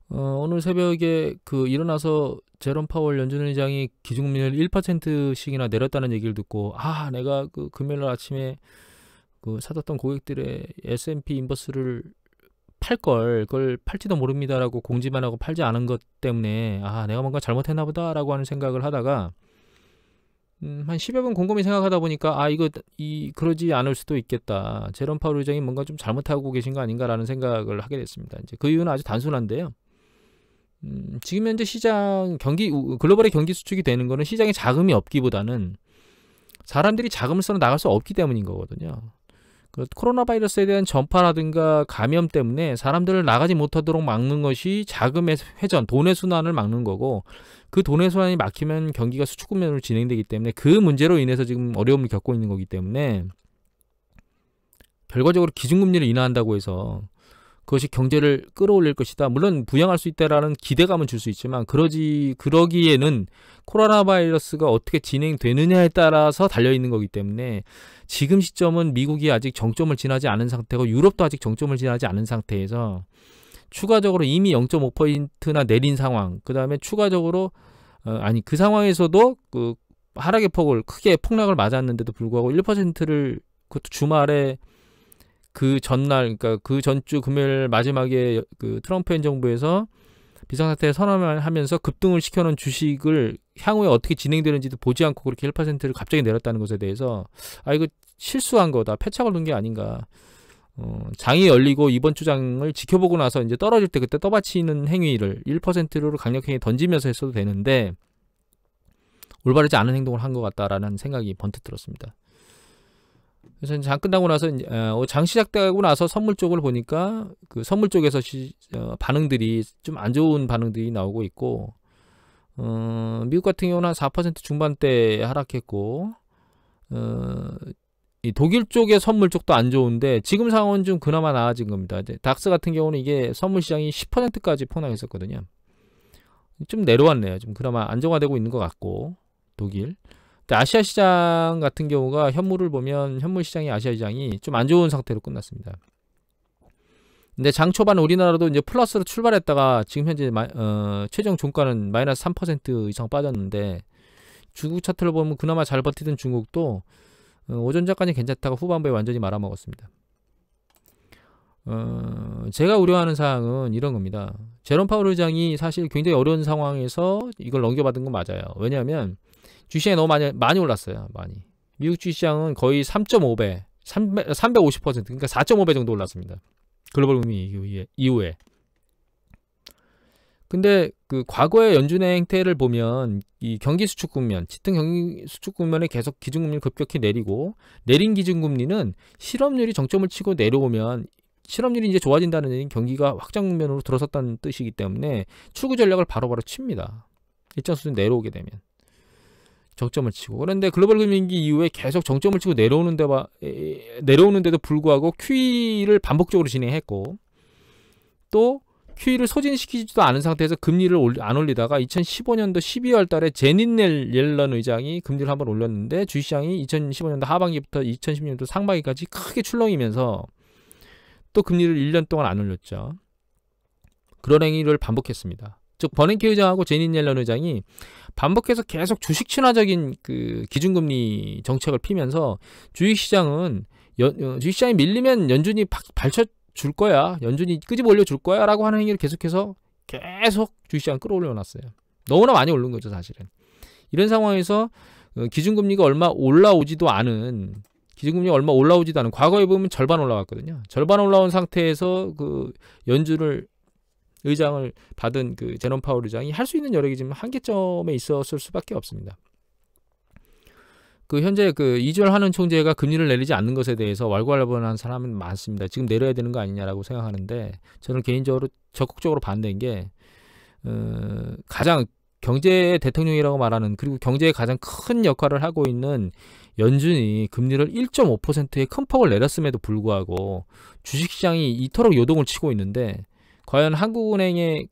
오늘 새벽에 일어나서 제롬 파월 연준 의장이 기준금리를 1%씩이나 내렸다는 얘기를 듣고, 내가 금요일 아침에 사뒀던 고객들의 S&P 인버스를 그걸 팔지도 모릅니다라고 공지만 하고 팔지 않은 것 때문에, 내가 뭔가 잘못했나 보다라고 하는 생각을 하다가, 한 10여 분 곰곰이 생각하다 보니까, 그러지 않을 수도 있겠다. 제롬 파월 의장이 뭔가 좀 잘못하고 계신 거 아닌가라는 생각을 하게 됐습니다. 이제 그 이유는 아주 단순한데요. 지금 현재 시장 글로벌의 경기 수축이 되는 거는 시장에 자금이 없기보다는 사람들이 자금을 써 나갈 수 없기 때문인 거거든요. 코로나 바이러스에 대한 전파라든가 감염 때문에 사람들을 나가지 못하도록 막는 것이 자금의 회전, 돈의 순환을 막는 거고, 그 돈의 순환이 막히면 경기가 수축 국면으로 진행되기 때문에 그 문제로 인해서 지금 어려움을 겪고 있는 거기 때문에, 결과적으로 기준금리를 인하한다고 해서 그것이 경제를 끌어올릴 것이다. 물론 부양할 수 있다라는 기대감은 줄 수 있지만, 그러기에는 코로나 바이러스가 어떻게 진행되느냐에 따라서 달려있는 거기 때문에, 지금 시점은 미국이 아직 정점을 지나지 않은 상태고 유럽도 아직 정점을 지나지 않은 상태에서 추가적으로 이미 0.5%나 내린 상황, 그 다음에 추가적으로 그 상황에서도 하락의 폭을 크게 폭락을 맞았는데도 불구하고 1%를 그것도 주말에 그 전날, 그러니까 그 전주 금요일 마지막에 트럼프 행정부에서 비상사태 선언을 하면서 급등을 시켜놓은 주식을 향후에 어떻게 진행되는지도 보지 않고 그렇게 1%를 갑자기 내렸다는 것에 대해서, 이거 실수한 거다, 패착을 놓은 게 아닌가. 장이 열리고 이번 주장을 지켜보고 나서 이제 떨어질 때 그때 떠받치는 행위를 1%로 강력하게 던지면서 했어도 되는데, 올바르지 않은 행동을 한 것 같다라는 생각이 번뜩 들었습니다. 그래서 장 끝나고 나서 장 시작되고 나서 선물 쪽을 보니까 선물 쪽에서 반응들이 좀 안 좋은 반응들이 나오고 있고, 미국 같은 경우는 한 4% 중반대 하락했고, 이 독일 쪽의 선물 쪽도 안 좋은데 지금 상황은 좀 그나마 나아진 겁니다. 닥스 같은 경우는 이게 선물 시장이 10%까지 폭락했었거든요. 좀 내려왔네요. 좀 그나마 안정화되고 있는 것 같고, 독일. 아시아 시장 같은 경우가 현물을 보면 현물 시장이 아시아 시장이 좀 안 좋은 상태로 끝났습니다. 근데 장 초반 우리나라도 이제 플러스로 출발했다가 지금 현재 최종 종가는 마이너스 3% 이상 빠졌는데, 중국 차트를 보면 그나마 잘 버티던 중국도 오전 전까지 괜찮다가 후반부에 완전히 말아먹었습니다. 제가 우려하는 사항은 이런 겁니다. 제롬 파월 의장이 사실 굉장히 어려운 상황에서 이걸 넘겨받은 건 맞아요. 왜냐하면 주시장이 너무 많이 올랐어요. 많이. 미국 주시장은 거의 3.5배, 350%, 그러니까 4.5배 정도 올랐습니다. 글로벌 금리 이후에. 근데 과거의 연준의 행태를 보면 이 경기 수축 국면, 짙은 경기 수축 국면에 계속 기준금리를 급격히 내리고, 내린 기준금리는 실업률이 정점을 치고 내려오면, 실업률이 이제 좋아진다는 얘기는 경기가 확장 국면으로 들어섰다는 뜻이기 때문에 추구 전략을 바로바로 칩니다. 일정 수준 내려오게 되면 정점을 치고. 그런데 글로벌 금융위기 이후에 계속 정점을 치고 내려오는데도 불구하고 QE를 반복적으로 진행했고, 또 QE를 소진시키지도 않은 상태에서 금리를 안 올리다가 2015년도 12월 달에 제닛 옐런 의장이 금리를 한번 올렸는데, 주시장이 2015년도 하반기부터 2016년도 상반기까지 크게 출렁이면서 또 금리를 1년 동안 안 올렸죠. 그런 행위를 반복했습니다. 즉 버냉키 의장하고 제닛 옐런 의장이 반복해서 계속 주식 친화적인 기준금리 정책을 피면서 주식시장이 밀리면 연준이 발쳐줄 거야, 연준이 끄집어 올려줄 거야 라고 하는 행위를 계속 주식시장 끌어올려놨어요. 너무나 많이 오른 거죠 사실은. 이런 상황에서 기준금리가 얼마 올라오지도 않은, 과거에 보면 절반 올라왔거든요. 절반 올라온 상태에서 연준을 의장을 받은 제롬 파월 의장이 할 수 있는 여력이 지금 한계점에 있었을 수밖에 없습니다. 현재 이주열 하는 총재가 금리를 내리지 않는 것에 대해서 왈가왈부하는 사람은 많습니다. 지금 내려야 되는 거 아니냐라고 생각하는데, 저는 개인적으로 적극적으로 반대인 게, 가장 경제 대통령이라고 말하는, 그리고 경제에 가장 큰 역할을 하고 있는 연준이 금리를 1.5%의 큰 폭을 내렸음에도 불구하고 주식시장이 이토록 요동을 치고 있는데, 과연 한국은행의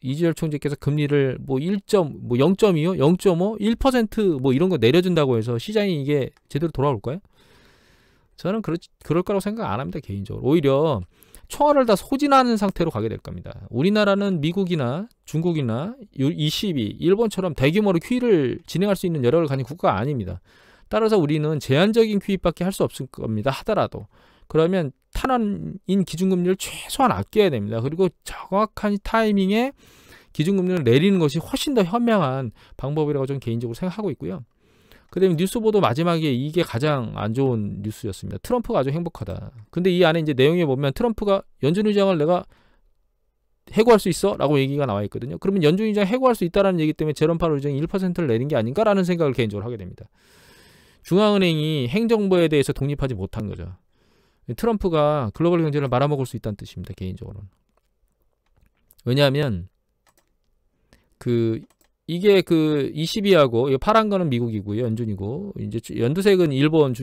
이주열 총재께서 금리를 0.2요, 0.5, 1% 이런 거 내려준다고 해서 시장이 이게 제대로 돌아올까요? 저는 그럴 거라고 생각 안 합니다, 개인적으로. 오히려 총알을 다 소진하는 상태로 가게 될 겁니다. 우리나라는 미국이나 중국이나 ECB, 일본처럼 대규모로 QE를 진행할 수 있는 여력을 가진 국가가 아닙니다. 따라서 우리는 제한적인 QE밖에 할 수 없을 겁니다. 하더라도. 그러면 탄환인 기준금리를 최소한 아껴야 됩니다. 그리고 정확한 타이밍에 기준금리를 내리는 것이 훨씬 더 현명한 방법이라고 저는 개인적으로 생각하고 있고요. 그 다음에 뉴스 보도 마지막에 이게 가장 안 좋은 뉴스였습니다. 트럼프가 아주 행복하다. 근데 이 안에 이제 내용에 보면 트럼프가 연준 의장을 내가 해고할 수 있어? 라고 얘기가 나와 있거든요. 그러면 연준 의장 해고할 수 있다는 얘기 때문에 제롬 파월 의장이 1%를 내린 게 아닌가라는 생각을 개인적으로 하게 됩니다. 중앙은행이 행정부에 대해서 독립하지 못한 거죠. 트럼프가 글로벌 경제를 말아먹을 수 있다는 뜻입니다. 개인적으로는. 왜냐하면 이게 22하고 파란 거는 미국이고요. 연준이고 이제 연두색은 일본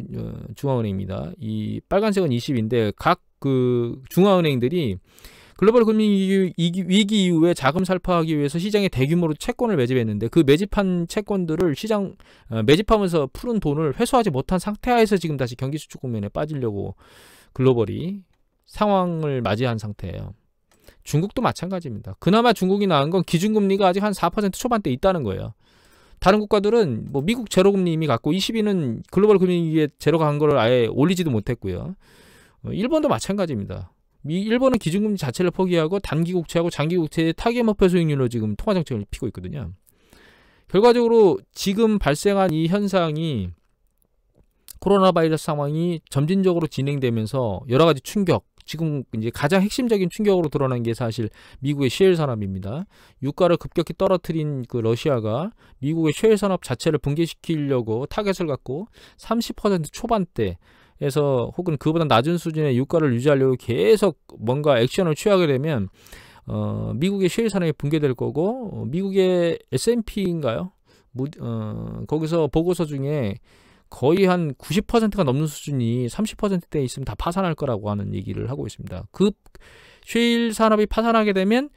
중앙은행입니다. 이 빨간색은 20인데 각 중앙은행들이 글로벌 금융 위기 이후에 자금 살포하기 위해서 시장에 대규모로 채권을 매집했는데 그 매집한 채권들을 매집하면서 푸른 돈을 회수하지 못한 상태하에서 지금 다시 경기 수축 국면에 빠지려고 글로벌이 상황을 맞이한 상태예요. 중국도 마찬가지입니다. 그나마 중국이 나은 건 기준금리가 아직 한 4% 초반대 있다는 거예요. 다른 국가들은 뭐 미국 제로금리 이미 갔고 22는 글로벌 금융위기에 제로가 간 거를 아예 올리지도 못했고요. 일본도 마찬가지입니다. 일본은 기준금리 자체를 포기하고 단기국채하고 장기국채의 타겟목표 수익률로 지금 통화정책을 피고 있거든요. 결과적으로 지금 발생한 이 현상이 코로나 바이러스 상황이 점진적으로 진행되면서 여러 가지 충격, 지금 이제 가장 핵심적인 충격으로 드러난 게 사실 미국의 셰일 산업입니다. 유가를 급격히 떨어뜨린 러시아가 미국의 셰일 산업 자체를 붕괴시키려고 타겟을 갖고 30% 초반대에서 혹은 그보다 낮은 수준의 유가를 유지하려고 계속 뭔가 액션을 취하게 되면 미국의 셰일 산업이 붕괴될 거고 미국의 S&P인가요? 거기서 보고서 중에 거의 한 90%가 넘는 수준이 30%대에 있으면 다 파산할 거라고 하는 얘기를 하고 있습니다. 셰일 산업이 파산하게 되면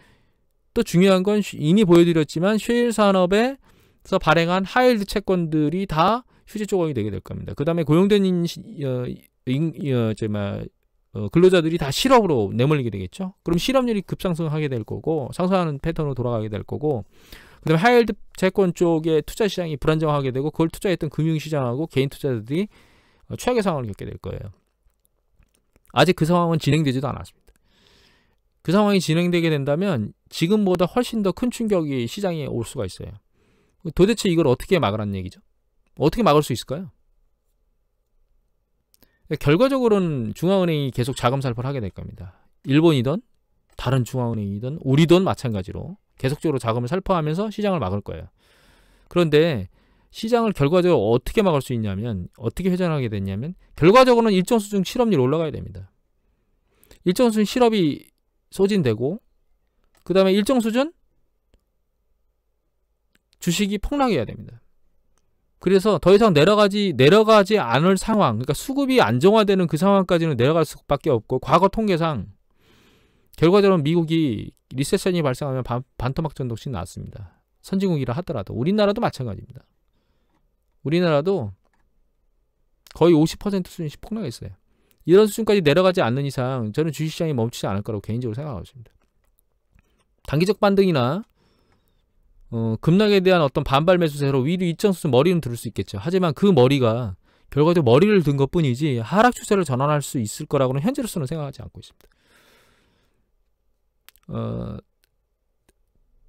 또 중요한 건 이미 보여드렸지만 셰일 산업에서 발행한 하이힐드 채권들이 다 휴지 조각이 되게 될 겁니다. 그 다음에 고용된 근로자들이 다 실업으로 내몰리게 되겠죠. 그럼 실업률이 급상승하게 될 거고 상승하는 패턴으로 돌아가게 될 거고 그 다음에 하이힐드 채권 쪽에 투자 시장이 불안정하게 되고 그걸 투자했던 금융시장하고 개인 투자자들이 최악의 상황을 겪게 될 거예요. 아직 그 상황은 진행되지도 않았습니다. 그 상황이 진행되게 된다면 지금보다 훨씬 더 큰 충격이 시장에 올 수가 있어요. 도대체 이걸 어떻게 막으라는 얘기죠? 어떻게 막을 수 있을까요? 결과적으로는 중앙은행이 계속 자금 살포를 하게 될 겁니다. 일본이든 다른 중앙은행이든 우리든 마찬가지로 계속적으로 자금을 살포하면서 시장을 막을 거예요. 그런데 시장을 결과적으로 어떻게 막을 수 있냐면 어떻게 회전하게 됐냐면 결과적으로는 일정 수준 실업률이 올라가야 됩니다. 일정 수준 실업이 소진되고 그 다음에 일정 수준 주식이 폭락해야 됩니다. 그래서 더 이상 내려가지 않을 상황, 그러니까 수급이 안정화되는 그 상황까지는 내려갈 수밖에 없고 과거 통계상 결과적으로 미국이 리세션이 발생하면 반토막 전독이 났습니다. 선진국이라 하더라도 우리나라도 마찬가지입니다. 우리나라도 거의 50% 수준씩 폭락했어요. 이런 수준까지 내려가지 않는 이상 저는 주식시장이 멈추지 않을 거라고 개인적으로 생각하고 있습니다. 단기적 반등이나 급락에 대한 어떤 반발 매수세로 위로 일정 수준 머리는 들을 수 있겠죠. 하지만 그 머리가 결과적으로 머리를 든 것뿐이지 하락 추세를 전환할 수 있을 거라고는 현재로서는 생각하지 않고 있습니다.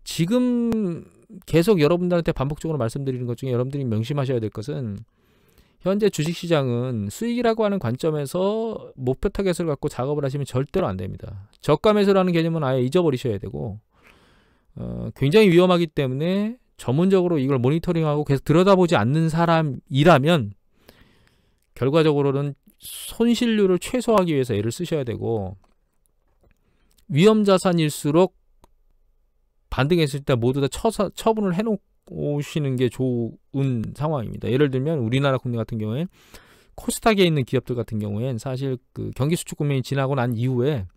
지금 계속 여러분들한테 반복적으로 말씀드리는 것 중에 여러분들이 명심하셔야 될 것은 현재 주식시장은 수익이라고 하는 관점에서 목표 타겟을 갖고 작업을 하시면 절대로 안 됩니다. 저가 매수라는 개념은 아예 잊어버리셔야 되고 굉장히 위험하기 때문에 전문적으로 이걸 모니터링하고 계속 들여다보지 않는 사람이라면 결과적으로는 손실률을 최소화하기 위해서 애를 쓰셔야 되고 위험자산일수록 반등했을 때 모두 다 처분을 해놓으시는 게 좋은 상황입니다. 예를 들면 우리나라 국내 같은 경우에 코스닥에 있는 기업들 같은 경우엔 사실 그 경기 수축 국면이 지나고 난 이후에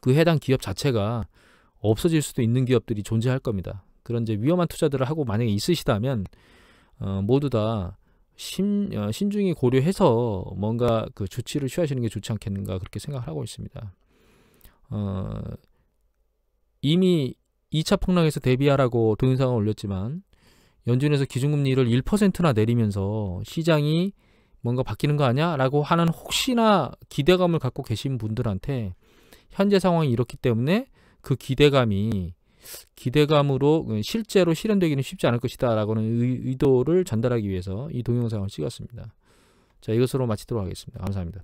그 해당 기업 자체가 없어질 수도 있는 기업들이 존재할 겁니다. 그런 이제 위험한 투자들을 하고 만약에 있으시다면 모두 다 신중히 고려해서 뭔가 그 조치를 취하시는 게 좋지 않겠는가 그렇게 생각을 하고 있습니다. 이미 2차 폭락에서 대비하라고 동영상을 올렸지만 연준에서 기준금리를 1%나 내리면서 시장이 뭔가 바뀌는 거 아니야? 라고 하는 혹시나 기대감을 갖고 계신 분들한테 현재 상황이 이렇기 때문에 그 기대감으로 실제로 실현되기는 쉽지 않을 것이다 라고는 의도를 전달하기 위해서 이 동영상을 찍었습니다. 자, 이것으로 마치도록 하겠습니다. 감사합니다.